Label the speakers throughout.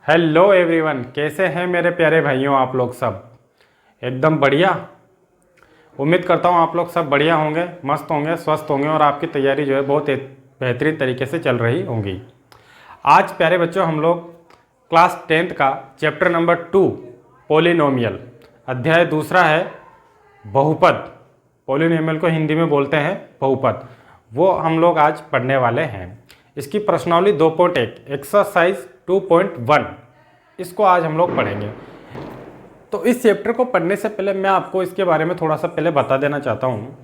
Speaker 1: Hello everyone, कैसे हैं मेरे प्यारे भाइयों? आप लोग सब एकदम बढ़िया। उम्मीद करता हूँ आप लोग सब बढ़िया होंगे, मस्त होंगे, स्वस्थ होंगे और आपकी तैयारी जो है बहुत बेहतरीन तरीके से चल रही होंगी। आज प्यारे बच्चों हम लोग क्लास 10th का चैप्टर नंबर 2 पोलिनोमियल अध्याय दूसरा है बहुपद। पोलिनोमियल को हिंदी में बोलते हैं बहुपद। वो हम लोग आज पढ़ने वाले हैं। इसकी प्रश्नावली 2.1 एक्सरसाइज 2.1 इसको आज हम लोग पढ़ेंगे। तो इस चैप्टर को पढ़ने से पहले मैं आपको इसके बारे में थोड़ा सा पहले बता देना चाहता हूँ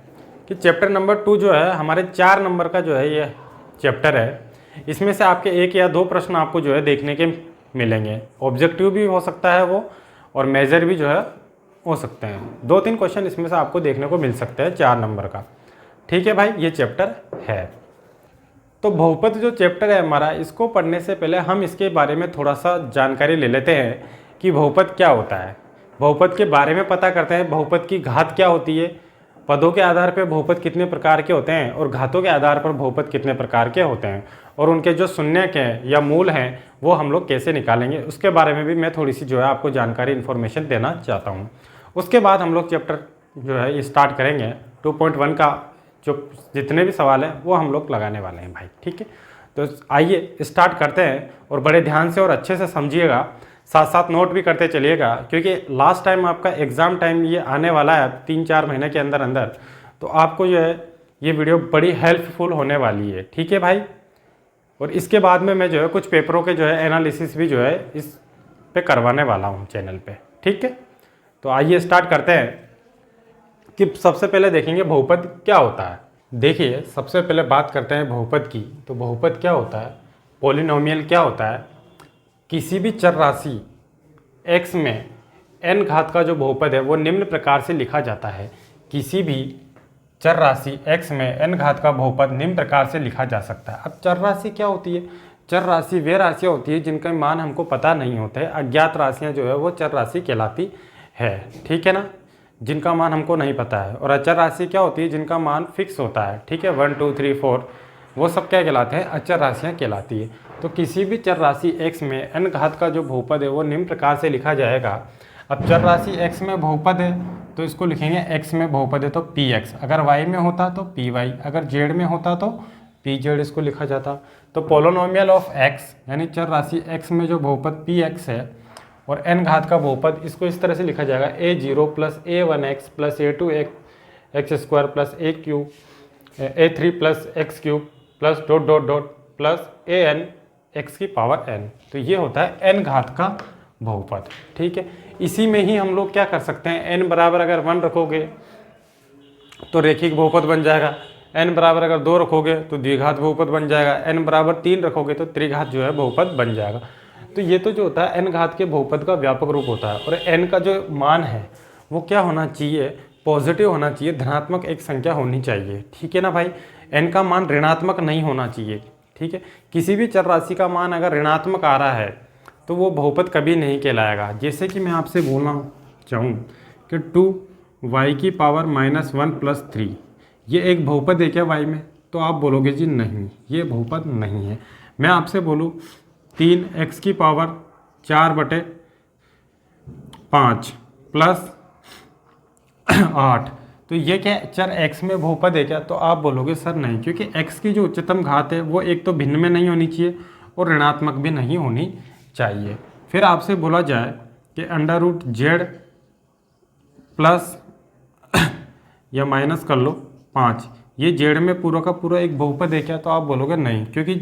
Speaker 1: कि चैप्टर नंबर 2 जो है हमारे 4 नंबर का जो है ये चैप्टर है। इसमें से आपके 1 या 2 प्रश्न आपको जो है देखने के मिलेंगे। ऑब्जेक्टिव भी हो सकता है वो, और मेजर भी जो है हो सकते हैं। 2-3 क्वेश्चन इसमें से आपको देखने को मिल सकते हैं 4 नंबर का। ठीक है भाई, ये चैप्टर है। तो बहुपद जो चैप्टर है हमारा, इसको पढ़ने से पहले हम इसके बारे में थोड़ा सा जानकारी ले लेते हैं कि बहुपद क्या होता है। बहुपद के बारे में पता करते हैं। बहुपद की घात क्या होती है, पदों के आधार पर बहुपद कितने प्रकार के होते हैं और घातों के आधार पर बहुपद कितने प्रकार के होते हैं, और उनके जो शून्यक हैं या मूल हैं वो हम लोग कैसे निकालेंगे, उसके बारे में भी मैं थोड़ी सी जो है आपको जानकारी इन्फॉर्मेशन देना चाहता हूँ। उसके बाद हम लोग चैप्टर जो है स्टार्ट करेंगे। 2.1 का जो जितने भी सवाल हैं वो हम लोग लगाने वाले हैं भाई। ठीक है, तो आइए स्टार्ट करते हैं। और बड़े ध्यान से और अच्छे से समझिएगा, साथ साथ नोट भी करते चलिएगा, क्योंकि लास्ट टाइम आपका एग्ज़ाम टाइम ये आने वाला है 3-4 महीने के अंदर अंदर। तो आपको जो है ये वीडियो बड़ी हेल्पफुल होने वाली है। ठीक है भाई। और इसके बाद में मैं जो है कुछ पेपरों के जो है एनालिसिस भी जो है इस पे करवाने वाला हूँ चैनल पे। ठीक है, तो आइए स्टार्ट करते हैं कि सबसे पहले देखेंगे बहुपद क्या होता है। देखिए, सबसे पहले बात करते हैं बहुपद की। तो बहुपद क्या होता है, पोलिनोमियल क्या होता है? किसी भी चर राशि x में n घात का जो बहुपद है वो निम्न प्रकार से लिखा जाता है। किसी भी चर राशि x में n घात का बहुपद निम्न प्रकार से लिखा जा सकता है। अब चर राशि क्या होती है? चर राशि वे राशियाँ होती है जिनका मान हमको पता नहीं होता है। अज्ञात राशियाँ जो है वो चर राशि कहलाती है। ठीक है ना, जिनका मान हमको नहीं पता है। और अचर राशि क्या होती है? जिनका मान फिक्स होता है। ठीक है, 1 2 3 4 वो सब क्या कहलाते हैं? अचर राशियाँ कहलाती है। तो किसी भी चर राशि x में n घात का जो बहुपद है वो निम्न प्रकार से लिखा जाएगा। अब चर राशि x में बहुपद है तो इसको लिखेंगे, x में बहुपद है तो px, अगर y में होता तो py, अगर z में होता तो pz इसको लिखा जाता। तो पोलिनोमियल ऑफ x यानी चर राशि x में जो बहुपद px है और n घात का बहुपद, इसको इस तरह से लिखा जाएगा a0 plus a1x plus a2x square plus a3 plus x cube plus dot dot dot plus an x की पावर n। तो ये होता है n घात का बहुपद। ठीक है, इसी में ही हम लोग क्या कर सकते हैं, n बराबर अगर 1 रखोगे तो रेखिक बहुपद बन जाएगा, n बराबर अगर 2 रखोगे तो द्विघात बहुपद बन जाएगा, n बराबर 3 रखोगे तो त्रिघात जो है बहुपद बन जाएगा। तो ये तो जो होता है n घात के बहुपद का व्यापक रूप होता है। और n का जो मान है वो क्या होना चाहिए? पॉजिटिव होना चाहिए, धनात्मक एक संख्या होनी चाहिए। ठीक है ना भाई, n का मान ऋणात्मक नहीं होना चाहिए। ठीक है, किसी भी चर राशि का मान अगर ऋणात्मक आ रहा है तो वो बहुपद कभी नहीं कहलाएगा। जैसे कि मैं आपसे बोलना चाहूँ कि 2y की पावर -1 प्लस 3 ये एक बहुपद है क्या y में? तो आप बोलोगे जी नहीं, ये बहुपद नहीं है। मैं आपसे बोलूँ 3x की पावर 4/5 प्लस 8, तो ये क्या चर x में बहुपद है क्या? तो आप बोलोगे सर नहीं, क्योंकि x की जो उच्चतम घात है वो एक तो भिन्न में नहीं होनी चाहिए और ऋणात्मक भी नहीं होनी चाहिए। फिर आपसे बोला जाए कि √z प्लस या माइनस कर लो 5, ये z में पूरा का पूरा एक बहुपद है क्या? तो आप बोलोगे नहीं, क्योंकि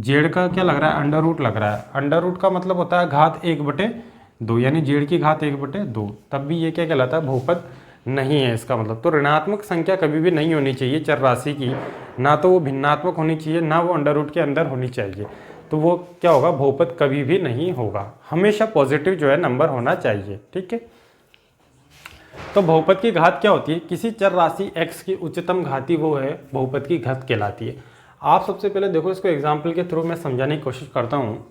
Speaker 1: z का क्या लग रहा है? अंडर रूट लग रहा है। अंडर रूट का मतलब होता है घात 1/2, यानी z की घात 1/2, तब भी ये क्या कहलाता है? बहुपद नहीं है इसका मतलब। तो ऋणात्मक संख्या कभी भी नहीं होनी चाहिए चर राशि की, ना तो वो भिन्नात्मक होनी चाहिए, ना वो अंडर रूट के अंदर होनी चाहिए। तो वो क्या होगा? बहुपद कभी भी नहीं होगा। हमेशा पॉजिटिव जो है नंबर होना चाहिए। ठीक है, तो बहुपद की घात क्या होती है? किसी चर राशि x की उच्चतम घाती वो है बहुपद की घात कहलाती है। आप सबसे पहले देखो, इसको एग्जाम्पल के थ्रू मैं समझाने की कोशिश करता हूँ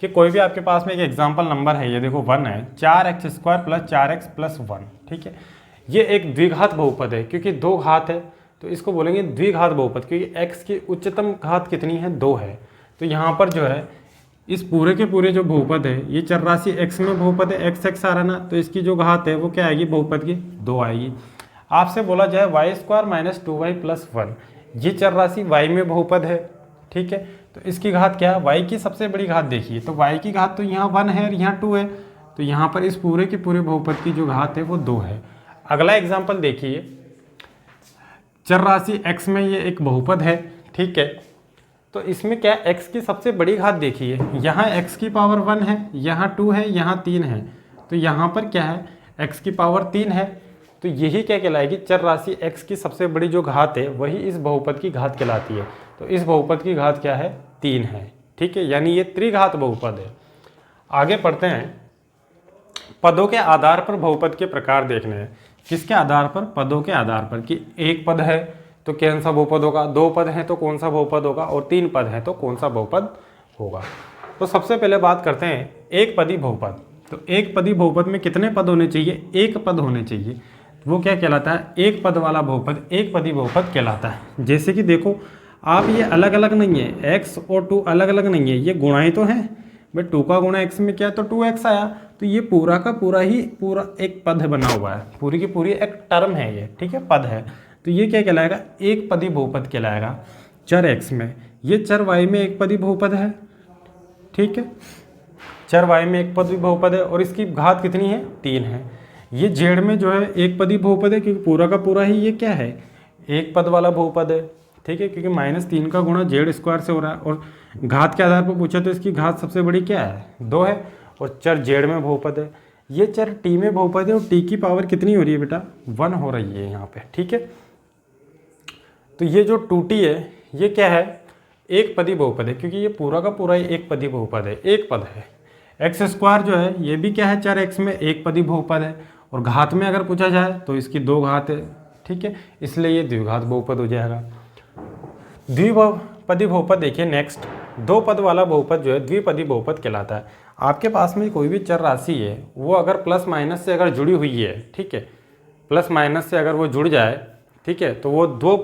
Speaker 1: कि कोई भी आपके पास में एक एग्जाम्पल नंबर है, ये देखो 1 है, 4x square plus 4x plus 1। ठीक है, ये एक द्विघात बहुपद है क्योंकि 2 घात है, तो इसको बोलेंगे द्विघात बहुपद, क्योंकि x की उच्चतम घात कितनी है? 2 है। तो यहाँ पर जो है इस पूरे के पूरे जो बहुपद है, ये चर राशि x में बहुपद है, x आ रहा ना, तो इसकी जो घात है वो क्या आएगी, बहुपद की 2 आएगी। आपसे बोला जाए y² माइनस 2y प्लस 1, ये चर राशि y में बहुपद है, ठीक है। तो इसकी घात क्या है, y की सबसे बड़ी घात देखिए, तो y की घात तो यहाँ 1 है और यहाँ 2 है, तो यहाँ पर इस पूरे के पूरे बहुपद की जो घात है वो 2 है। अगला एग्जाम्पल देखिए, चर राशि x में ये एक बहुपद है, ठीक है। तो इसमें क्या x की सबसे बड़ी घात देखिए, यहाँ x की पावर 1 है, यहाँ 2 है, यहाँ 3 है, तो यहाँ पर क्या है, x की पावर 3 है, तो यही क्या कहलाएगी, चर राशि x की सबसे बड़ी जो घात है वही इस बहुपद की घात कहलाती है। तो इस बहुपद की घात क्या है, 3 है, ठीक है, यानी ये त्रिघात बहुपद है। आगे पढ़ते हैं, पदों के आधार पर बहुपद के प्रकार देखने हैं। किसके आधार पर, पदों के आधार पर, कि एक पद है तो कौन सा बहुपद होगा, 2 पद हैं तो कौन सा बहुपद होगा, और 3 पद हैं तो कौन सा बहुपद होगा। तो सबसे पहले बात करते हैं एक पदी बहुपद। तो एक पदी बहुपद में कितने पद होने चाहिए, एक पद होने चाहिए, वो क्या कहलाता है, एक पद वाला बहुपद एक पदी बहुपद कहलाता है। जैसे कि देखो आप, ये अलग अलग नहीं है, x और 2 अलग अलग नहीं है, ये गुणाएं तो हैं, भाई 2 का गुणा x में क्या है, तो 2x आया, तो ये पूरा का पूरा ही पूरा एक पद बना हुआ है, पूरी की पूरी एक टर्म है ये, ठीक है, पद है। तो ये क्या कहलाएगा, एक पदी बहुपद कहलाएगा चर x में। ये चर y में एक पदी बहुपद है, ठीक है, चर y में एक पदी बहुपद है और इसकी घात कितनी है, 3 है। ये z में जो है एक पदी बहुपद है, क्योंकि पूरा का पूरा ही ये क्या है, एक पद वाला बहुपद है, ठीक है, क्योंकि -3 का गुणा z² से हो रहा है, और घात के आधार पर पूछा तो इसकी घात सबसे बड़ी क्या है, 2 है, और चर z में बहुपद है। ये चर t में बहुपद है और t की पावर कितनी हो रही है बेटा, 1 हो रही है यहाँ पे, ठीक है। तो ये जो 2t है ये क्या है, एक पदी बहुपद है, क्योंकि ये पूरा का पूरा ही एक पदी बहुपद है, एक पद है। x² जो है ये भी क्या है, चर x में एक पदी बहुपद है, और घात में अगर पूछा जाए तो इसकी 2 घात है, ठीक है, इसलिए ये द्विघात बहुपद हो जाएगा। द्विपदी बहुपद देखिए नेक्स्ट, 2 पद वाला बहुपद जो है द्विपदी बहुपद कहलाता है। आपके पास में कोई भी चर राशि है वो अगर प्लस माइनस से अगर जुड़ी हुई है, ठीक है, प्लस माइनस से अगर वो जुड़ जाए, ठीक है, तो वो 2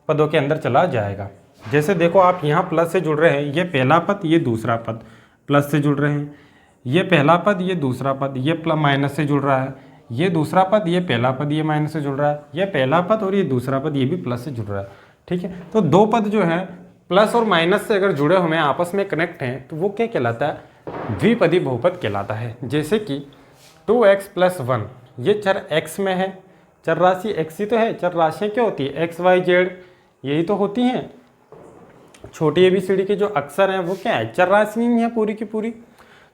Speaker 1: पदों के अंदर चला जाएगा। जैसे देखो आप यहाँ प्लस से जुड़ रहे हैं, ये पहला पद ये दूसरा पद प्लस से जुड़ रहे हैं, ये पहला पद ये दूसरा पद ये माइनस से जुड़ रहा है, ये दूसरा पद ये पहला पद ये माइनस से जुड़ रहा है, ये पहला पद और ये दूसरा पद ये भी प्लस से जुड़ रहा है, ठीक है। तो 2 पद जो है प्लस और माइनस से अगर जुड़े हुए हैं, आपस में कनेक्ट हैं, तो वो क्या कहलाता है, द्विपदी बहुपद कहलाता है। जैसे कि 2x + 1 ये चर x में है, चर राशि x ही तो है, चर राशियाँ क्या होती है, x y z यही तो होती हैं। छोटी ABCD के जो अक्षर हैं वो क्या है, चर राशि ही है पूरी की पूरी।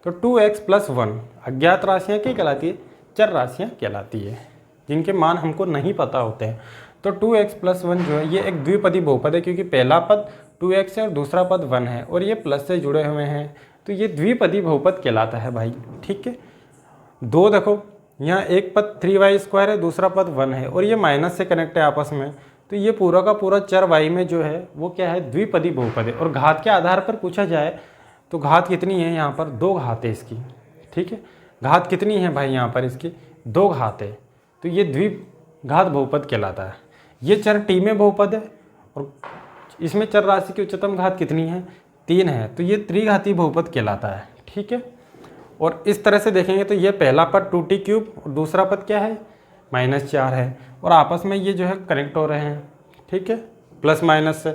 Speaker 1: तो 2x + 1 अज्ञात राशियाँ क्या कहलाती है, चर राशियाँ कहलाती है, जिनके मान हमको नहीं पता होते हैं। तो 2x + 1 जो है ये एक द्विपदी बहुपद है, क्योंकि पहला पद 2x है और दूसरा पद 1 है, और ये प्लस से जुड़े हुए हैं, तो ये द्विपदी बहुपद कहलाता है भाई, ठीक है। 2 देखो यहाँ एक पद 3y² है, दूसरा पद 1 है, और ये माइनस से कनेक्ट है आपस में, तो ये पूरा का पूरा चर y में जो है वो क्या है, द्विपदी बहुपद है। और घात के आधार पर पूछा जाए तो घात कितनी है, यहाँ पर 2 घात है इसकी, ठीक है, घात कितनी है भाई, यहाँ पर इसकी 2 घात है, तो ये द्विघात बहुपद कहलाता है। ये चर t में बहुपद है और इसमें चर राशि की उच्चतम घात कितनी है, 3 है, तो ये त्रिघाती बहुपद कहलाता है, ठीक है। और इस तरह से देखेंगे तो ये पहला पद 2t³ और दूसरा पद क्या है, -4 है, और आपस में ये जो है कनेक्ट हो रहे हैं, ठीक है, प्लस माइनस से,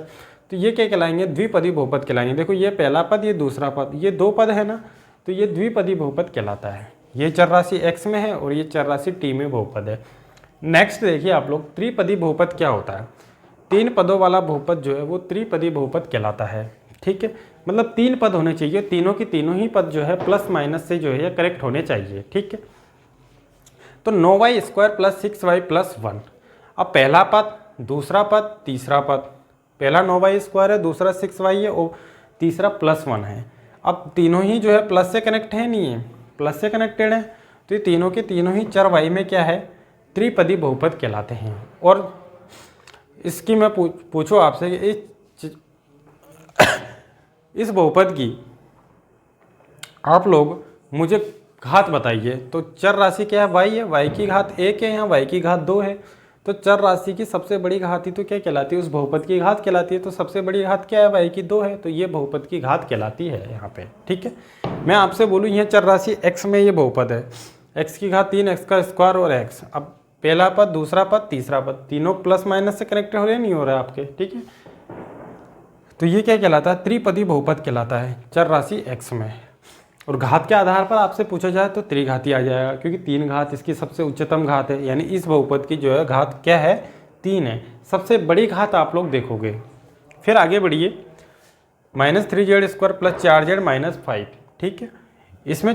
Speaker 1: तो ये क्या कहलाएंगे, द्विपदी बहुपद कहलाएंगे। देखो ये पहला पद ये दूसरा पद, ये 2 पद है ना, तो ये द्विपदी बहुपद कहलाता है। ये चर राशि x में है और ये चर राशि t में बहुपद है। नेक्स्ट देखिए आप लोग, त्रिपदी बहुपद क्या होता है, 3 पदों वाला बहुपद जो है वो त्रिपदी बहुपद कहलाता है, ठीक है, मतलब 3 पद होने चाहिए, तीनों की तीनों ही पद जो है प्लस माइनस से जो है ये करेक्ट होने चाहिए, ठीक है। तो 9y² + 6y + 1, अब पहला पद दूसरा पद तीसरा पद, पहला 9y² है, दूसरा 6y है और तीसरा +1 है। अब तीनों ही जो है प्लस से कनेक्ट है, नहीं है, प्लस से कनेक्टेड है, तो ये तीनों के तीनों ही चर y में क्या है, त्रिपदी बहुपद कहलाते हैं। और इसकी मैं पूछो आपसे कि इस बहुपद की आप लोग मुझे घात बताइए, तो चर राशि क्या है, y है, y की घात 1 है, यहाँ y की घात 2 है, तो चर राशि की सबसे बड़ी घात ही तो क्या कहलाती है, उस बहुपद की घात कहलाती है। तो सबसे बड़ी घात क्या है भाई की 2 है, तो ये बहुपद की घात कहलाती है यहाँ पे। ठीक है, मैं आपसे बोलूँ यह चर राशि x में ये बहुपद है, x की घात 3, x का स्क्वायर और x। अब पहला पद, दूसरा पद, तीसरा पद, तीनों प्लस माइनस से कनेक्ट हो रहे नहीं हो रहा है आपके। ठीक है, तो ये क्या कहलाता है, त्रिपदी बहुपद कहलाता है चर राशि x में। और घात के आधार पर आपसे पूछा जाए तो त्रिघाती आ जाएगा, क्योंकि 3 घात इसकी सबसे उच्चतम घात है, यानी इस बहुपद की जो है घात क्या है, 3 है। सबसे बड़ी घात आप लोग देखोगे। फिर आगे बढ़िए, -3z² + 4z - 5। ठीक है, इसमें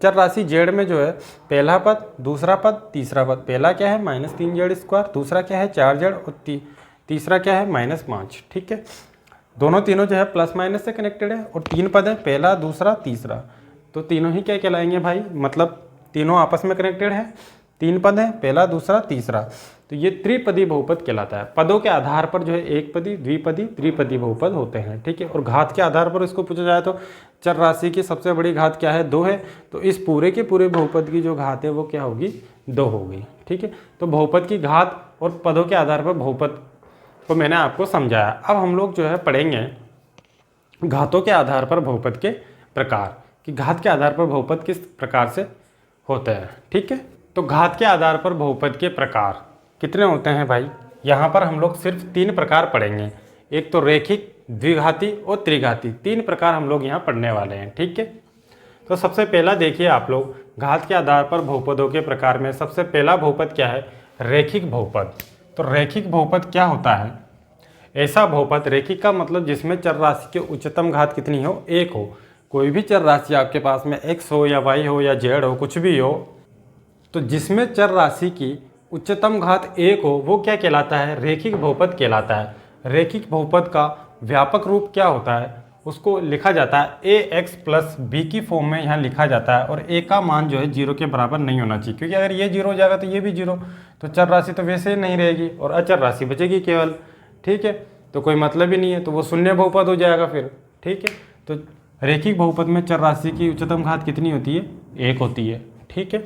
Speaker 1: चर राशि z में जो है पहला पद, दूसरा पद, तीसरा पद। पहला क्या है -3z², दूसरा क्या है 4z और तीसरा क्या है -5। ठीक है, दोनों तीनों जो है प्लस माइनस से कनेक्टेड है और 3 पद है, पहला, दूसरा, तीसरा। तो तीनों ही क्या कहलाएंगे भाई, मतलब तीनों आपस में कनेक्टेड है, 3 पद है, पहला, दूसरा, तीसरा। तो ये त्रिपदी बहुपद कहलाता है। पदों के आधार पर जो है एक पदी, द्विपदी, त्रिपदी बहुपद होते हैं। ठीक है, और घात के आधार पर इसको पूछा जाए तो चर राशि की सबसे बड़ी घात क्या है, 2 है। तो इस पूरे के पूरे बहुपद की जो घात है वो क्या होगी, 2 होगी। ठीक है, तो बहुपद की घात और पदों के आधार पर बहुपद को मैंने आपको समझाया। अब हम लोग जो है पढ़ेंगे घातों के आधार पर बहुपद के प्रकार, कि घात के आधार पर बहुपद किस प्रकार से होते हैं। ठीक है, तो घात के आधार पर बहुपद के प्रकार कितने होते हैं भाई, यहाँ पर हम लोग सिर्फ 3 प्रकार पढ़ेंगे। एक तो रेखिक, द्विघाती और त्रिघाती, 3 प्रकार हम लोग यहाँ पढ़ने वाले हैं। ठीक है, तो सबसे पहला देखिए आप लोग, घात के आधार पर बहुपदों के प्रकार में सबसे पहला बहुपद क्या है, रेखिक बहुपद। तो रेखिक बहुपद क्या होता है, ऐसा बहुपद, रेखिक का मतलब जिसमें चर राशि की उच्चतम घात कितनी हो, 1 हो। कोई भी चर राशि आपके पास में x हो या y हो या z हो, कुछ भी हो, तो जिसमें चर राशि की उच्चतम घात 1 हो वो क्या कहलाता है, रेखिक बहुपद कहलाता है। रेखिक बहुपद का व्यापक रूप क्या होता है, उसको लिखा जाता है ax + b की फॉर्म में यहाँ लिखा जाता है। और a का मान जो है 0 के बराबर नहीं होना चाहिए, क्योंकि अगर ये 0 हो जाएगा तो ये भी 0, तो चर राशि तो वैसे ही नहीं रहेगी और अचर राशि बचेगी केवल। ठीक है, तो कोई मतलब ही नहीं है, तो वो शून्य बहुपद हो जाएगा फिर। ठीक है, तो रेखिक बहुपद में चर राशि की उच्चतम घात कितनी होती है, 1 होती है। ठीक है,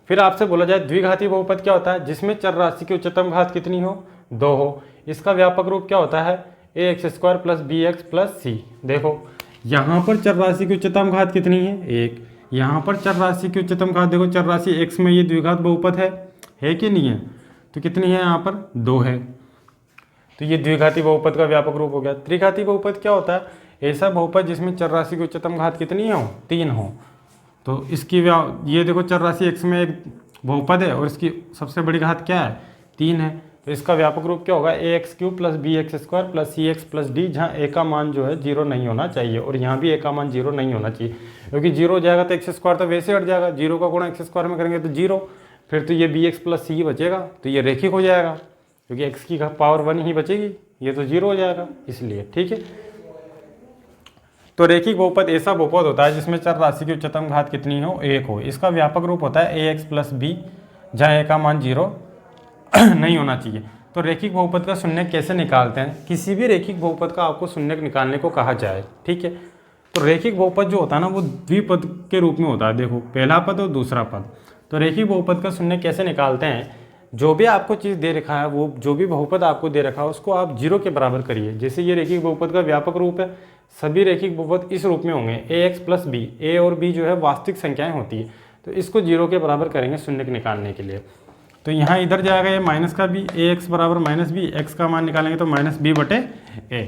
Speaker 1: फिर आपसे बोला जाए द्विघाती बहुपद क्या होता है, जिसमें चर राशि की उच्चतम घात कितनी हो, 2 हो। इसका व्यापक रूप क्या होता है, ax² + bx + c। देखो यहाँ पर चर राशि की उच्चतम घात कितनी है, 1। यहाँ पर चर राशि की उच्चतम घात देखो, चर राशि x में ये द्विघात बहुपद है कि नहीं है, तो कितनी है यहाँ पर, 2 है। तो ये द्विघाती बहुपद का व्यापक रूप हो गया। त्रिघाती बहुपद क्या होता है, ऐसा बहुपद जिसमें चर राशि की उच्चतम घात कितनी हो, 3 हो। तो इसकी ये देखो चर राशि x में एक बहुपद है और इसकी सबसे बड़ी घात क्या है, 3 है। तो इसका व्यापक रूप क्या होगा, ax³ + bx² + cx + d, जहाँ a का मान जो है 0 नहीं होना चाहिए और यहाँ भी a का मान 0 नहीं होना चाहिए, क्योंकि 0 हो जाएगा तो x² तो वैसे हट जाएगा, 0 का गुणा x² में करेंगे तो 0, फिर तो ये bx + c बचेगा, तो ये रेखिक हो जाएगा, क्योंकि x की पावर 1 ही बचेगी, ये तो 0 हो जाएगा इसलिए। ठीक है, तो रेखिक बहुपद ऐसा बहुपद होता है जिसमें चर राशि की उच्चतम घात कितनी हो, 1 हो। इसका व्यापक रूप होता है ax + b, जहाँ a का मान 0 नहीं होना चाहिए। तो रेखिक बहुपद का शून्य कैसे निकालते हैं, किसी भी रेखिक बहुपद का आपको शून्य निकालने को कहा जाए। ठीक है, तो रेखिक बहुपद जो होता है ना वो द्विपद के रूप में होता है। देखो पहला पद और दूसरा पद। तो रेखिक बहुपद का शून्य कैसे निकालते हैं, जो भी आपको चीज़ दे रखा है, वो जो भी बहुपद आपको दे रखा है उसको आप 0 के बराबर करिए। जैसे ये रेखिक बहुपद का व्यापक रूप है, सभी रेखिक बहुपद इस रूप में होंगे, ax + b। a और b जो है वास्तविक संख्याएं होती है, तो इसको 0 के बराबर करेंगे शून्य निकालने के लिए। तो यहाँ इधर जाएगा ये माइनस का b, ax = -b, x का मान निकालेंगे तो -b/a।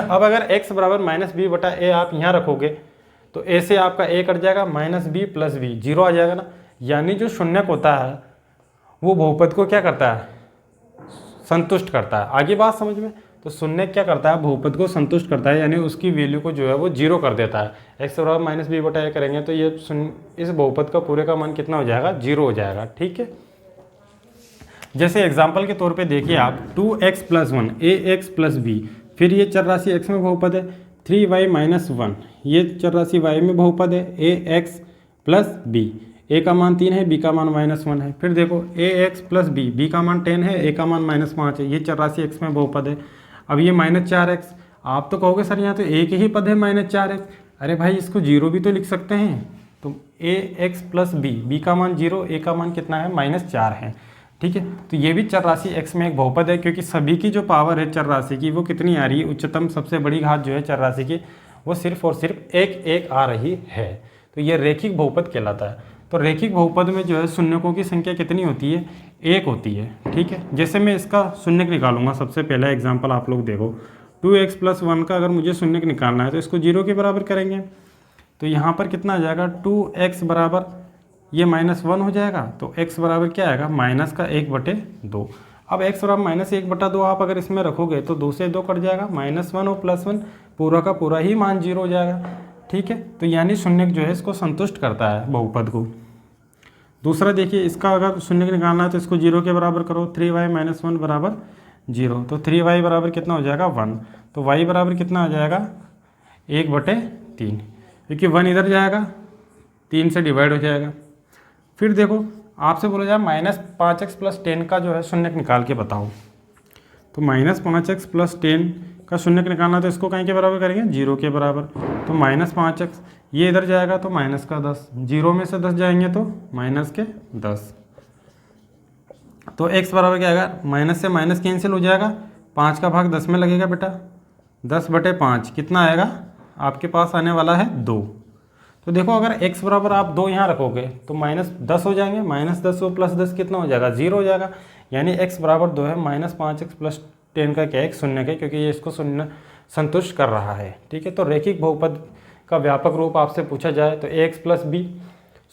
Speaker 1: अब अगर x = -b/a आप यहाँ रखोगे तो a से आपका a कट जाएगा, -b + b, 0 आ जाएगा ना। यानी जो शून्यक होता है वो बहुपद को क्या करता है, संतुष्ट करता है। आगे बात समझ में, तो शून्य क्या करता है, बहुपद को संतुष्ट करता है, यानी उसकी वैल्यू को जो है वो 0 कर देता है। x = -b/a करेंगे तो ये इस बहुपद का पूरे का मान कितना हो जाएगा, 0 हो जाएगा। ठीक है, जैसे एग्जाम्पल के तौर पे देखिए आप 2x + 1 ax + b, फिर ये चर राशि x में बहुपद है 3y - 1, ये चर राशि y में बहुपद है ax + b, a का मान 3 है, b का मान -1 है। फिर देखो ax + b, b का मान 10 है, a का मान -5 है, ये चर राशि x में बहुपद है। अब ये -4x, आप तो कहोगे सर यहाँ तो एक ही पद है -4x, अरे भाई इसको 0 भी तो लिख सकते हैं। तो ax + b, b का मान 0, a का मान कितना है, -4 है। ठीक है। तो ये भी चर राशि x में एक बहुपद है, क्योंकि सभी की जो पावर है चर राशि की वो कितनी आ रही है, उच्चतम सबसे बड़ी घात जो है चर राशि की वो सिर्फ और सिर्फ एक एक आ रही है। तो ये रेखिक बहुपद कहलाता है। तो रेखिक बहुपद में जो है शून्यकों की संख्या कितनी होती है, एक होती है। ठीक है, जैसे मैं इसका शून्यक निकालूंगा, सबसे पहला एग्जाम्पल आप लोग देखो, 2x + 1 का अगर मुझे शून्यक निकालना है तो इसको 0 के बराबर करेंगे। तो यहाँ पर कितना आ जाएगा, 2x बराबर ये -1 हो जाएगा। तो x बराबर क्या आएगा, -1/2। अब x बराबर -1/2 आप अगर इसमें रखोगे तो 2 से 2 कट जाएगा, -1 और +1 पूरा का पूरा ही मान 0 हो जाएगा। ठीक है, तो यानी शून्यक जो है इसको संतुष्ट करता है बहुपद को। दूसरा देखिए, इसका अगर शून्यक निकालना है तो इसको 0 के बराबर करो, 3y - 1 बराबर 0। तो 3y बराबर कितना हो जाएगा, 1। तो y बराबर कितना आ जाएगा, 1/3, क्योंकि 1 इधर जाएगा 3 से डिवाइड हो जाएगा। फिर देखो आपसे बोला जाए -5x + 10 का जो है शून्यक निकाल के बताओ। तो -5x + 10 का शून्यक निकालना तो इसको कहीं के बराबर करेंगे, 0 के बराबर। तो -5x ये इधर जाएगा तो -10, 0 में से 10 जाएंगे तो -10। तो x बराबर क्या आएगा, माइनस से माइनस कैंसिल हो जाएगा, 5 का भाग 10 में लगेगा बेटा, 10/5 कितना आएगा आपके पास आने वाला है 2। तो देखो अगर x बराबर आप 2 यहाँ रखोगे तो -10 हो जाएंगे, -10 और +10 कितना हो जाएगा, 0 हो जाएगा। यानी x बराबर 2 है, -5x + 10 का क्या है, एक शून्यक है, क्योंकि ये इसको शून्य संतुष्ट कर रहा है। ठीक है, तो रेखिक बहुपद का व्यापक रूप आपसे पूछा जाए तो ax + b,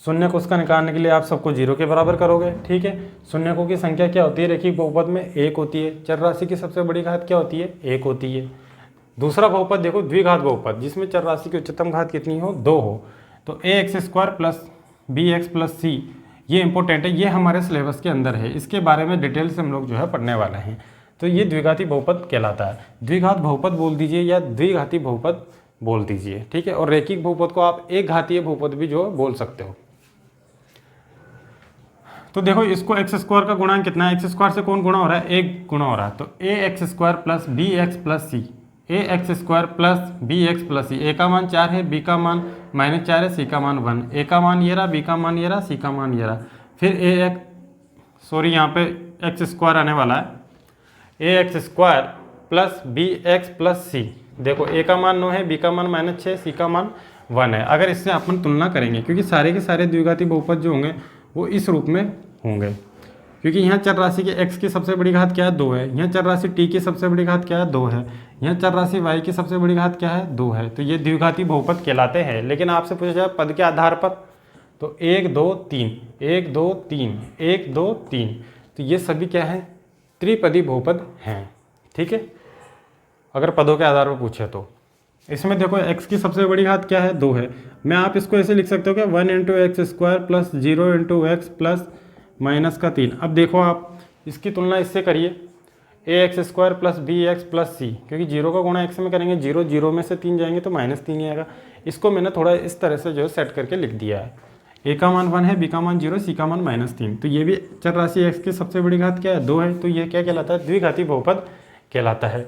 Speaker 1: शून्यक उसका निकालने के लिए आप सबको 0 के बराबर करोगे। ठीक है, शून्यकों की संख्या क्या होती है रेखिक बहुपद में, 1 होती है। चर राशि की सबसे बड़ी घात क्या होती है, 1 होती है। दूसरा बहुपद देखो, द्विघात बहुपद, जिसमें चर राशि की उच्चतम घात कितनी हो, 2 हो। तो ax² + bx + c, ये इंपॉर्टेंट है, ये हमारे सिलेबस के अंदर है, इसके बारे में डिटेल से हम लोग जो है पढ़ने वाले हैं। तो ये द्विघाती बहुपद कहलाता है। द्विघात बहुपद बोल दीजिए या द्विघाती बहुपद बोल दीजिए। ठीक है, और रेखिक बहुपद को आप एक घातीय बहुपद भी जो बोल सकते हो। तो देखो इसको x² का गुणांक कितना है, x² से कौन गुणा हो रहा है, 1 गुणा हो रहा है। तो ax² + bx + c, ax² + bx + c, a का मान 4 है, b का मान -4 है, c का मान 1, a का मान ये रहा, b का मान ये रहा, c का मान ये रहा। फिर यहाँ पे x² आने वाला है, ax² + bx + c। देखो a का मान 9 है, b का मान -6, c का मान 1 है। अगर इससे अपन तुलना करेंगे, क्योंकि सारे के सारे द्विघाती बहुपद जो होंगे वो इस रूप में होंगे, क्योंकि यहाँ चर राशि के x की सबसे बड़ी घात क्या है, 2 है। यहाँ चर राशि t की सबसे बड़ी घात क्या है, 2 है। यहाँ चर राशि y की सबसे बड़ी घात क्या है, 2 है। तो ये द्विघाती बहुपद कहलाते हैं। लेकिन आपसे पूछा जाए पद के आधार पर, तो 1 2 3, 1 2 3, 1 2 3, तो ये सभी क्या है, त्रिपदी बहुपद हैं। ठीक है, अगर पदों के आधार पर पूछे तो इसमें देखो x की सबसे बड़ी घात क्या है, 2 है। मैं आप इसको ऐसे लिख सकते हो क्या, 1 × x² + 0 × x + -3। अब देखो आप इसकी तुलना इससे करिए, ax² + bx + c, क्योंकि 0 का गुणा x में करेंगे, 0 0 में से 3 जाएंगे तो -3 ही आएगा। इसको मैंने थोड़ा इस तरह से जो है सेट करके लिख दिया है, a का मान 1 है, b का मान 0, c का मान -3। तो ये भी चर राशि x की सबसे बड़ी घात क्या है, 2 है। तो ये क्या कहलाता है, द्विघाती बहुपद कहलाता है।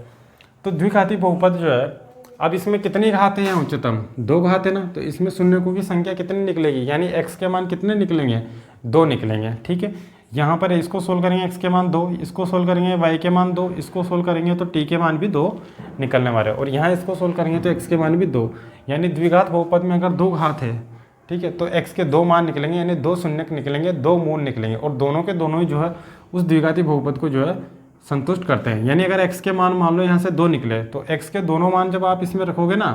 Speaker 1: तो द्विघाती बहुपद जो है, अब इसमें कितनी घातें हैं उच्चतम, 2 घात है ना, तो इसमें शून्यकों की संख्या कितनी निकलेगी, यानी x के मान कितने निकलेंगे, 2 निकलेंगे। ठीक है, यहाँ पर इसको सोल्व करेंगे x के मान 2, इसको सोल्व करेंगे y के मान 2, इसको सोल्व करेंगे तो t के मान भी 2 निकलने वाले, और यहाँ इसको सोल्व करेंगे तो x के मान भी 2। यानी द्विघात बहुपद में अगर 2 घात है, ठीक है, तो x के 2 मान निकलेंगे, यानी 2 शून्यक निकलेंगे, 2 मूल निकलेंगे, और दोनों के दोनों ही जो है उस द्विघाती बहुपद को जो है संतुष्ट करते हैं। यानी अगर x के मान मान लो यहाँ से 2 निकले, तो x के दोनों मान जब आप इसमें रखोगे ना,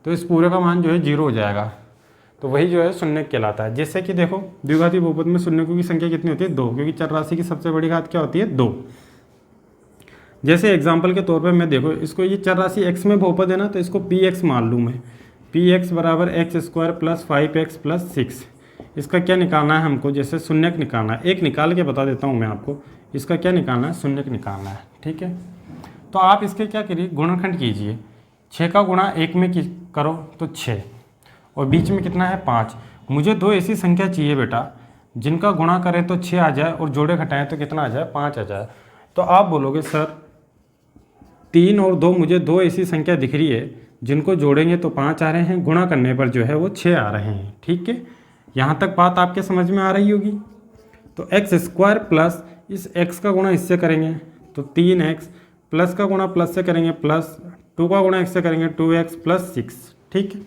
Speaker 1: तो इस पूरे का मान जो है 0 हो जाएगा। तो वही जो है शून्यक कहलाता है। जैसे कि देखो द्विघाती बहुपद में शून्यकों की संख्या कितनी होती है, 2, क्योंकि चर राशि की सबसे बड़ी घात क्या होती है, 2। जैसे एग्जाम्पल के तौर पर मैं देखो इसको, ये चर राशि x में बहुपद है ना, तो इसको px मान लूँ मैं, px बराबर x² + 5x + 6। इसका क्या निकालना है हमको, जैसे शून्यक निकालना है, एक निकाल के बता देता हूँ मैं आपको, इसका क्या निकालना है, शून्यक निकालना है। ठीक है, तो आप इसके क्या करिए, गुणनखंड कीजिए, 6 का गुणा 1 में करो तो 6, और बीच में कितना है, 5। मुझे 2 ऐसी संख्या चाहिए बेटा जिनका गुणा करें तो 6 आ जाए और जोड़े घटाएं तो कितना आ जाए, 5 आ जाए। तो आप बोलोगे सर 3 और 2, मुझे 2 ऐसी संख्या दिख रही है जिनको जोड़ेंगे तो 5 आ रहे हैं, गुणा करने पर जो है वो 6 आ रहे हैं। ठीक है, यहाँ तक बात आपके समझ में आ रही होगी। तो x² + इस x का गुणा इससे करेंगे तो 3x, प्लस का गुणा प्लस से करेंगे प्लस, 2 का गुणा x से करेंगे 2x प्लस 6। ठीक है,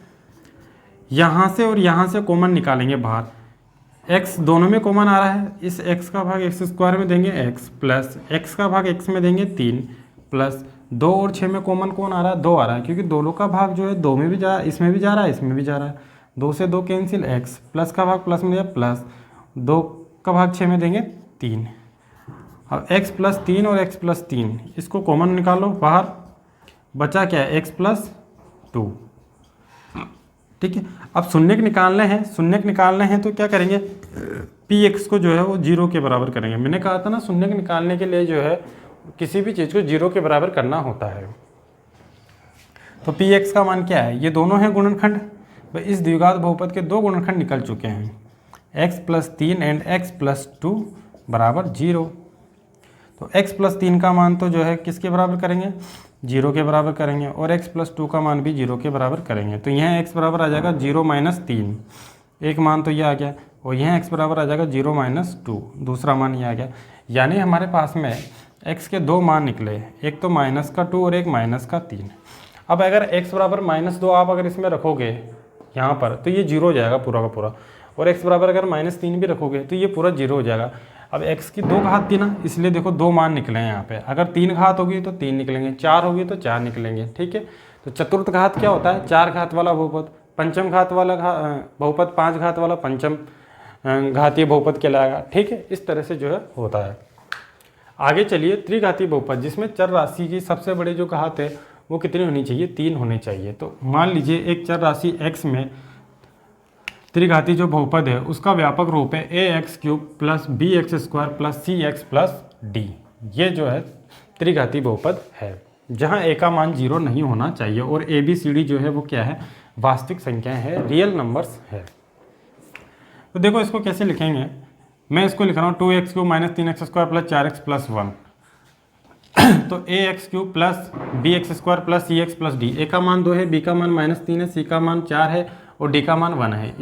Speaker 1: यहाँ से और यहाँ से कॉमन निकालेंगे बाहर, x दोनों में कॉमन आ रहा है, इस x का भाग x स्क्वायर में देंगे x, प्लस x का भाग x में देंगे 3, प्लस 2 और 6 में कॉमन कौन आ रहा है, 2 आ रहा है, क्योंकि दोनों का भाग जो है 2 में भी जा रहा है, इसमें भी जा रहा है, इसमें भी जा रहा है, 2 से 2 कैंसिल, x प्लस का भाग प्लस में दिया प्लस, 2 का भाग 6 में देंगे 3। अब x प्लस 3 और x प्लस 3 इसको कॉमन निकालो बाहर, बचा क्या है x प्लस 2। ठीक है, अब शून्यक निकालने हैं, शून्यक निकालने हैं तो क्या करेंगे, पी एक्स को जो है वो 0 के बराबर करेंगे। मैंने कहा था ना शून्यक निकालने के लिए जो है किसी भी चीज़ को 0 के बराबर करना होता है। तो पी एक्स का मान क्या है, ये दोनों हैं गुणनखंड, भाई इस द्विघात बहुपद के 2 गुणनखंड निकल चुके हैं, x plus 3 and x plus 2 बराबर 0। तो x प्लस 3 का मान तो जो है किसके बराबर करेंगे, 0 के बराबर करेंगे, और x प्लस 2 का मान भी 0 के बराबर करेंगे। तो यहाँ x बराबर आ जाएगा 0 माइनस 3, एक मान तो ये आ गया, और यहाँ x बराबर आ जाएगा 0 माइनस 2, दूसरा मान ये आ गया। यानी हमारे पास में x के 2 मान निकले, एक तो माइनस का 2 और एक माइनस का 3। अब अगर x बराबर -2 आप अगर इसमें रखोगे यहाँ पर तो ये 0 हो जाएगा पूरा का पूरा, और x बराबर अगर -3 भी रखोगे तो ये पूरा 0 हो जाएगा। अब x की 2 घात थी ना, इसलिए देखो 2 मान निकले हैं यहाँ पे, अगर 3 घात होगी तो 3 निकलेंगे, 4 होगी तो 4 निकलेंगे। ठीक है, तो चतुर्थ घात क्या होता है, 4 घात वाला बहुपद, पंचम घात वाला बहुपद 5 घात वाला पंचम घातीय बहुपद कहलाएगा। ठीक है, इस तरह से जो है होता है। आगे चलिए, त्रिघातीय बहुपद जिसमें चर राशि की सबसे बड़ी जो घात है वो कितनी होनी चाहिए, 3 होनी चाहिए। तो मान लीजिए एक चर राशि x में त्रिघाती जो बहुपद है उसका व्यापक रूप है ax³ plus bx² plus cx plus d। ये जो है त्रिघाती बहुपद है जहाँ a का मान 0 नहीं होना चाहिए, और a b c d जो है वो क्या है, वास्तविक संख्याएं है, रियल नंबर्स है। तो देखो इसको कैसे लिखेंगे, मैं इसको लिख रहा हूँ 2x³ minus 3x² plus 4x plus 1। तो ax³ plus bx² plus cx plus d, a का मान 2 है, b का मान -3 है, c का मान 4 है और d का मान 1 है।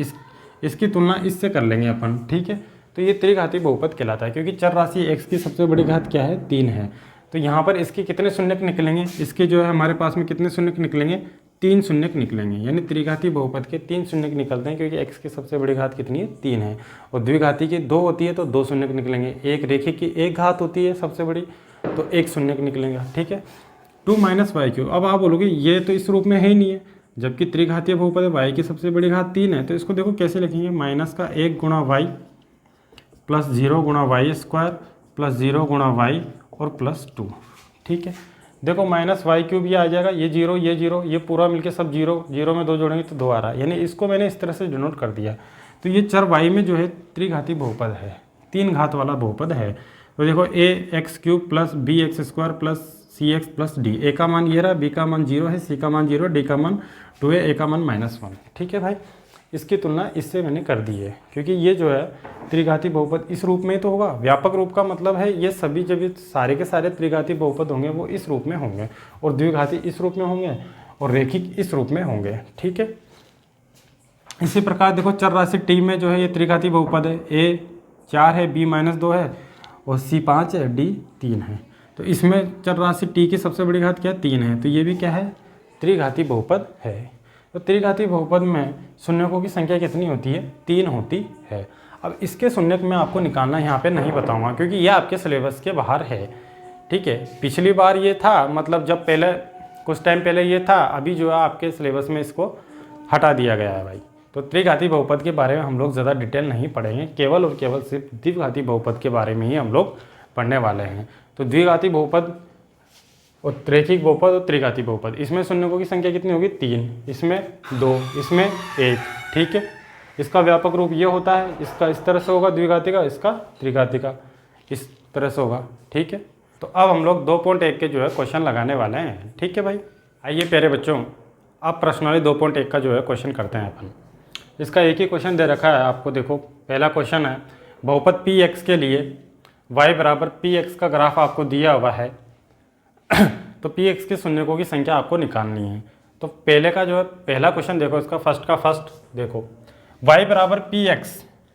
Speaker 1: इसकी तुलना इससे कर लेंगे अपन। ठीक है, तो ये त्रिघाती बहुपद कहलाता है, क्योंकि चर राशि x की सबसे बड़ी घात क्या है, 3 है। तो यहाँ पर इसके कितने शून्यक निकलेंगे, इसके जो है हमारे पास में कितने शून्यक निकलेंगे, 3 शून्यक निकलेंगे। यानी त्रिघाती बहुपद के 3 शून्यक निकलते हैं, क्योंकि x की सबसे बड़ी घात कितनी है, 3 है, और द्विघाती की 2 होती है तो 2 शून्यक निकलेंगे। एक रेखिक की 1 घात होती है सबसे बड़ी, तो 1 शून्यक निकलेगा। ठीक है, 2 माइनस y³। अब आप बोलोगे ये तो इस रूप में है ही नहीं है, जबकि त्रिघातीय बहुपद है, y की सबसे बड़ी घात 3 है। तो इसको देखो कैसे लिखेंगे, माइनस का 1 गुणा y प्लस 0 गुणा y² प्लस 0 गुणा y और प्लस 2। ठीक है, देखो माइनस y³ ये आ जाएगा, ये 0 ये 0, ये पूरा मिलके सब 0, 0 में 2 जोड़ेंगे तो 2 आ रहा है, यानी इसको मैंने इस तरह से डिनोट कर दिया। तो ये चर y में जो है त्रिघाती बहुपद है, 3 घात वाला बहुपद है। तो देखो ax³ plus bx² plus cx plus d, a का मान ये रहा, b का मान 0 है, c का मान 0, d का मान 2 है, a का मान -1। ठीक है भाई, इसकी तुलना इससे मैंने कर दी है, क्योंकि ये जो है त्रिघाती बहुपद इस रूप में तो होगा। व्यापक रूप का मतलब है ये सभी जब ये सारे के सारे त्रिघाती बहुपद होंगे वो इस रूप में होंगे, और द्विघाती इस रूप में होंगे, और रेखिक इस रूप में होंगे। ठीक है, इसी प्रकार देखो चर राशि t में जो है ये त्रिघाती बहुपद है, a 4 है, b -2 है और c 5 है, d 3 है। तो इसमें चर राशि t की सबसे बड़ी घात क्या है, 3 है, तो ये भी क्या है, त्रिघाती बहुपद है। तो त्रिघाती बहुपद में शून्यकों की संख्या कितनी होती है, 3 होती है। अब इसके शून्यक मैं आपको निकालना यहाँ पे नहीं बताऊँगा, क्योंकि ये आपके सिलेबस के बाहर है। ठीक है, पिछली बार ये था, मतलब जब पहले कुछ टाइम पहले ये था, अभी जो है आपके सिलेबस में इसको हटा दिया गया है भाई। तो त्रिघाती बहुपद के बारे में हम लोग ज़्यादा डिटेल नहीं पढ़ेंगे, केवल और केवल सिर्फ द्विघाती बहुपद के बारे में ही हम लोग पढ़ने वाले हैं। तो द्विघाती बहुपद और रैखिक बहुपद और त्रिघाती बहुपद, इसमें शून्यकों की संख्या कितनी होगी, 3, इसमें 2, इसमें 1। ठीक है, इसका व्यापक रूप ये होता है, इसका इस तरह से होगा द्विघाती का, इसका त्रिघाती का इस तरह से होगा। ठीक है, तो अब हम लोग 2.1 के जो है क्वेश्चन लगाने वाले हैं। ठीक है भाई, आइए प्यारे बच्चों, अब प्रश्नावली 2.1 का जो है क्वेश्चन करते हैं अपन। इसका एक ही क्वेश्चन दे रखा है आपको। देखो पहला क्वेश्चन है, बहुपद px के लिए y बराबर px का ग्राफ आपको दिया हुआ है तो px के शून्यकों की संख्या आपको निकालनी है। तो पहले का जो है पहला क्वेश्चन देखो, इसका फर्स्ट देखो, y बराबर px,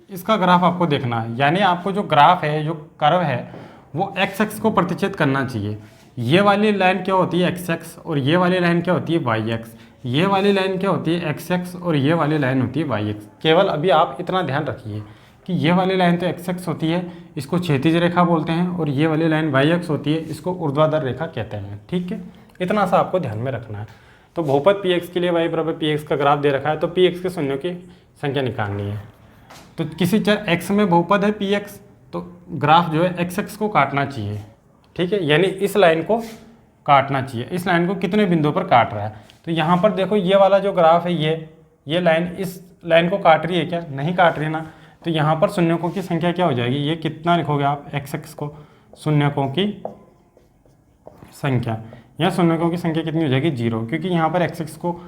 Speaker 1: इसका ग्राफ आपको देखना है। यानी आपको जो ग्राफ है, जो कर्व है, वो एक्स एक्स को प्रतिच्छेद करना चाहिए। ये वाली लाइन क्या होती है एक्स एक्स, और ये वाली लाइन क्या होती है वाई एक्स। ये वाली लाइन क्या होती है एक्स एक्स, और ये वाली लाइन होती है वाई एक्स। केवल अभी आप इतना ध्यान रखिए कि ये वाली लाइन तो एक्स एक्स होती है, इसको क्षैतिज रेखा बोलते हैं, और ये वाली लाइन वाई एक्स होती है, इसको ऊर्ध्वाधर रेखा कहते हैं। ठीक है, इतना सा आपको ध्यान में रखना है। तो बहुपद पी एक्स के लिए वाई बराबर पी एक्स का ग्राफ दे रखा है, तो पी एक्स के शून्यों की संख्या निकालनी है। तो किसी चर एक्स में बहुपद है पी एक्स, तो ग्राफ जो है एक्स एक्स को काटना चाहिए। ठीक है, यानी इस लाइन को काटना चाहिए। इस लाइन को कितने बिंदुओं पर काट रहा है, तो यहाँ पर देखो ये वाला जो ग्राफ है ये लाइन इस लाइन को काट रही है क्या, नहीं काट रही ना। तो यहाँ पर शून्यकों की संख्या क्या हो जाएगी, ये कितना लिखोगे आप एक्स एक्स को, शून्यकों की संख्या। यहाँ शून्यकों की संख्या कितनी हो जाएगी 0, क्योंकि यहाँ पर एक्स एक्स को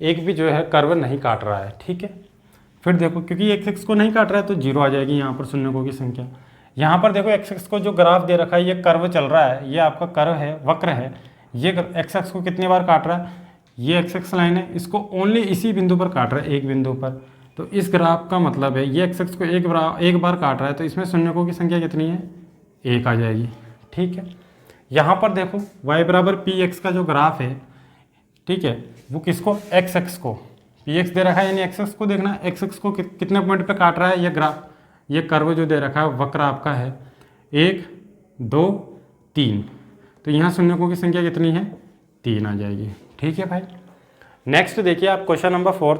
Speaker 1: एक भी जो है कर्व नहीं काट रहा है। ठीक है, फिर देखो क्योंकि एक्स एक्स को नहीं काट रहा है तो 0 आ जाएगी यहाँ पर शून्यकों की संख्या। यहाँ पर देखो एक्स एक्स को जो ग्राफ दे रखा है ये कर्व चल रहा है, ये आपका कर्व है, वक्र है। ये एक्स एक्स को कितनी बार काट रहा है, ये एक्स एक्स लाइन है, इसको ओनली इसी बिंदु पर काट रहा है, एक बिंदु पर। तो इस ग्राफ का मतलब है ये एक्स एक्स को एक बार काट रहा है, तो इसमें शून्यकों की संख्या कितनी है 1 आ जाएगी। ठीक है, यहाँ पर देखो y बराबर पी एक्स का जो ग्राफ है, ठीक है, वो किसको एक्स एक्स को पी एक्स दे रखा है, यानी एक्स एक्स को देखना एक्स एक्स को कितने पॉइंट पे काट रहा है ये ग्राफ, ये कर्व जो दे रखा है वक्र आपका है 1 2 3। तो यहाँ शून्यकों की संख्या कितनी है 3 आ जाएगी। ठीक है भाई, नेक्स्ट देखिए आप क्वेश्चन नंबर 4।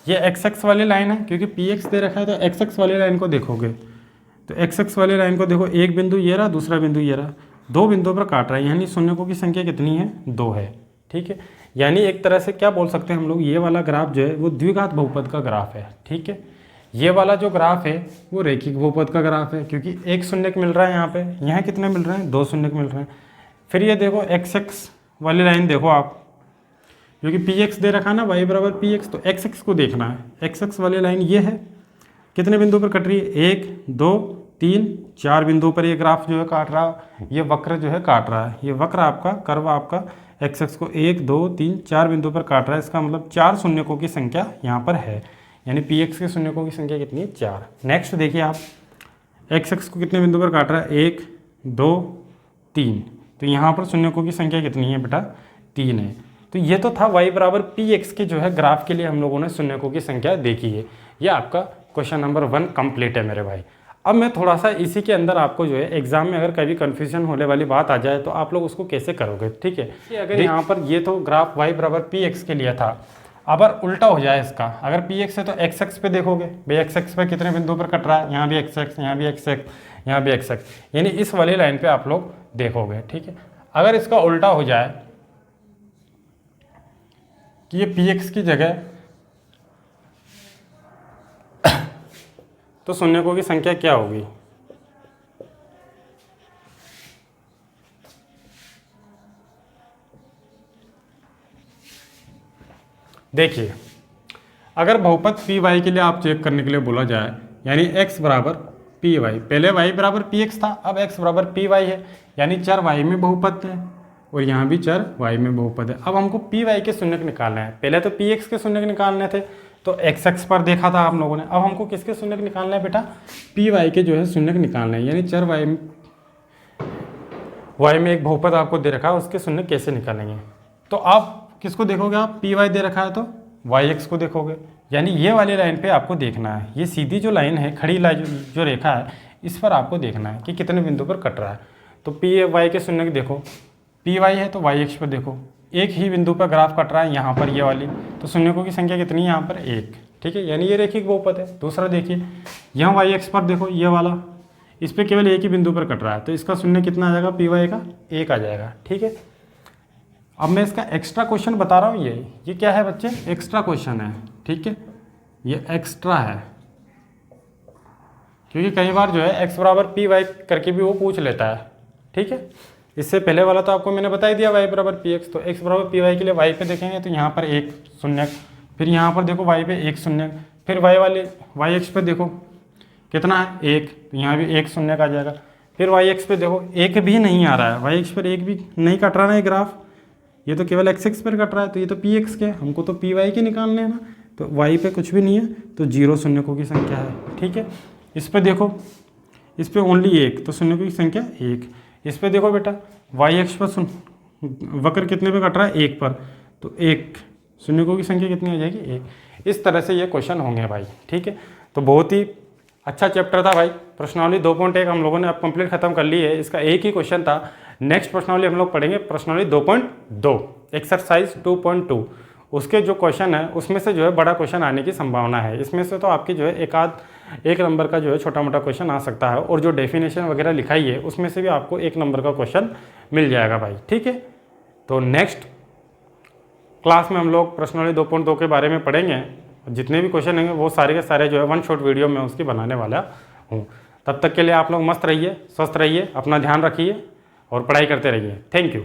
Speaker 1: ये एक्स एक्स वाली लाइन है, क्योंकि पी एक्स दे रखा है तो एक्स एक्स वाली लाइन को देखोगे, तो एक्स एक्स वाली लाइन को देखो, एक बिंदु ये रहा, दूसरा बिंदु ये रहा, 2 बिंदुओं पर काट रहा है, यानी शून्यकों की संख्या कितनी है 2 है। ठीक है, यानी एक तरह से क्या बोल सकते हैं हम लोग, ये वाला ग्राफ जो है वो द्विघात बहुपद का ग्राफ है। ठीक है, ये वाला जो ग्राफ है वो रैखिक बहुपद का ग्राफ है, क्योंकि एक शून्यक मिल रहा है यहाँ पे, यहाँ कितने मिल रहे हैं 2 शून्यक मिल रहे हैं। फिर ये देखो एक्स एक्स वाली लाइन देखो आप, क्योंकि पी एक्स दे रखा है ना y बराबर पी एक्स, तो एक्स एक्स को देखना है। एक्स एक्स वाली लाइन ये है, कितने बिंदु पर कट रही है 1 2 3 4 बिंदुओं पर ये ग्राफ जो है काट रहा है, ये वक्र जो है काट रहा है, ये वक्र आपका कर्व आपका एक्स एक्स को 1 2 3 4 बिंदुओं पर काट रहा है। इसका मतलब 4 शून्यकों की संख्या यहाँ पर है, यानी पी एक्स के शून्यकों की संख्या कितनी है 4। नेक्स्ट देखिए आप, एक्स एक्स को कितने बिंदु पर काट रहा है 1 2 3, तो यहाँ पर शून्यकों की संख्या कितनी है बेटा 3 है। तो ये तो था y बराबर पी एक्स के जो है ग्राफ के लिए हम लोगों ने शून्यकों की संख्या देखी है। ये आपका क्वेश्चन नंबर 1 कंप्लीट है मेरे भाई। अब मैं थोड़ा सा इसी के अंदर आपको जो है एग्जाम में अगर कभी कन्फ्यूजन होने वाली बात आ जाए तो आप लोग उसको कैसे करोगे। ठीक है, अगर यहाँ पर ये तो ग्राफ y बराबर पी एक्स के लिए था, अगर उल्टा हो जाए इसका, अगर पी एक्स है तो एक्स एक्स पे देखोगे, भाई एक्स एक्स पे कितने बिंदु पर कट रहा है, यहाँ भी एक्स एक्स, यहाँ भी एक्स एक्स, यहाँ भी एक्स एक्स, यानी इस वाली लाइन पे आप लोग देखोगे। ठीक है, अगर इसका उल्टा हो जाए कि ये पी एक्स की जगह तो शून्यकों की संख्या क्या होगी, देखिए अगर बहुपद पी वाई के लिए आप चेक करने के लिए बोला जाए, यानी x बराबर पी वाई, पहले y बराबर पी एक्स था, अब x बराबर पी वाई है, यानी चर y में बहुपद है और यहाँ भी चर y में बहुपद है। अब हमको पी वाई के शून्यक निकालने हैं, पहले तो पी एक्स के शून्यक निकालने थे तो एक्स एक्स पर देखा था हम लोगों ने, अब हमको किसके शून्यक निकालना है बेटा पी वाई के जो है शून्यक निकालना है, यानी चर y में एक बहुपद आपको दे रखा है उसके शून्यक कैसे निकालेंगे। तो आप किसको देखोगे, आप पी वाई दे रखा है तो वाई एक्स को देखोगे, यानी ये वाली लाइन पे आपको देखना है, ये सीधी जो लाइन है खड़ी लाइन जो रेखा है इस पर आपको देखना है कि कितने बिंदु पर कट रहा है। तो पी वाई के शून्यक देखो, पी वाई है तो वाई एक्स पर देखो, एक ही बिंदु पर ग्राफ कट रहा है यहाँ पर ये वाली, तो शून्यकों की संख्या कितनी है यहाँ पर 1। ठीक है, यानी ये रैखिक बहुपद है। दूसरा देखिए यहाँ वाई एक्स पर देखो, ये वाला इस पर केवल एक ही बिंदु पर कट रहा है, तो इसका शून्य कितना आ जाएगा पी वाई का 1 आ जाएगा। ठीक है, अब मैं इसका एक्स्ट्रा क्वेश्चन बता रहा हूँ, ये क्या है बच्चे, एक्स्ट्रा क्वेश्चन है। ठीक है, ये एक्स्ट्रा है क्योंकि कई बार जो है x बराबर पी वाई करके भी वो पूछ लेता है। ठीक है, इससे पहले वाला तो आपको मैंने बता ही दिया y बराबर पी एक्स, तो x बराबर पी वाई के लिए y पे देखेंगे तो यहाँ पर 1 शून्यक, फिर यहाँ पर देखो y पे 1 शून्यक, फिर y वाले वाई एक्स पे देखो कितना है 1, तो यहाँ भी 1 शून्यक आ जाएगा। फिर वाई एक्स पे देखो 1 भी नहीं आ रहा है, वाई एक्स पर 1 भी नहीं कट रहा ना ये ग्राफ, ये तो केवल एक्स एक्स पर कट रहा है, तो ये तो पी एक्स के, हमको तो पी वाई के निकालने हैं ना, तो वाई पे कुछ भी नहीं है तो 0 शून्यकों की संख्या है। ठीक है, इस पर देखो इस पे ओनली एक, तो शून्य की संख्या एक। इस पे देखो बेटा वाई अक्ष पर वक्र कितने पे कट रहा है, एक पर, तो एक, शून्यकों की संख्या कितनी हो जाएगी, एक। इस तरह से ये क्वेश्चन होंगे भाई, ठीक है। तो बहुत ही अच्छा चैप्टर था भाई। प्रश्नावली 2.1 हम लोगों ने अब कंप्लीट खत्म कर ली है, इसका एक ही क्वेश्चन था। नेक्स्ट प्रश्नावली हम लोग पढ़ेंगे प्रश्नावली 2.2 एक्सरसाइज 2.2। उसके जो क्वेश्चन है उसमें से जो है बड़ा क्वेश्चन आने की संभावना है। इसमें से तो आपकी जो है एक नंबर का जो है छोटा मोटा क्वेश्चन आ सकता है, और जो डेफिनेशन वगैरह लिखाई है उसमें से भी आपको 1 नंबर का क्वेश्चन मिल जाएगा भाई, ठीक है। तो नेक्स्ट क्लास में हम लोग प्रश्नावली 2.2 के बारे में पढ़ेंगे। जितने भी क्वेश्चन होंगे वो सारे के सारे जो है वन शॉट वीडियो में उसकी बनाने वाला हूँ। तब तक के लिए आप लोग मस्त रहिए, स्वस्थ रहिए, अपना ध्यान रखिए और पढ़ाई करते रहिए। Thank you.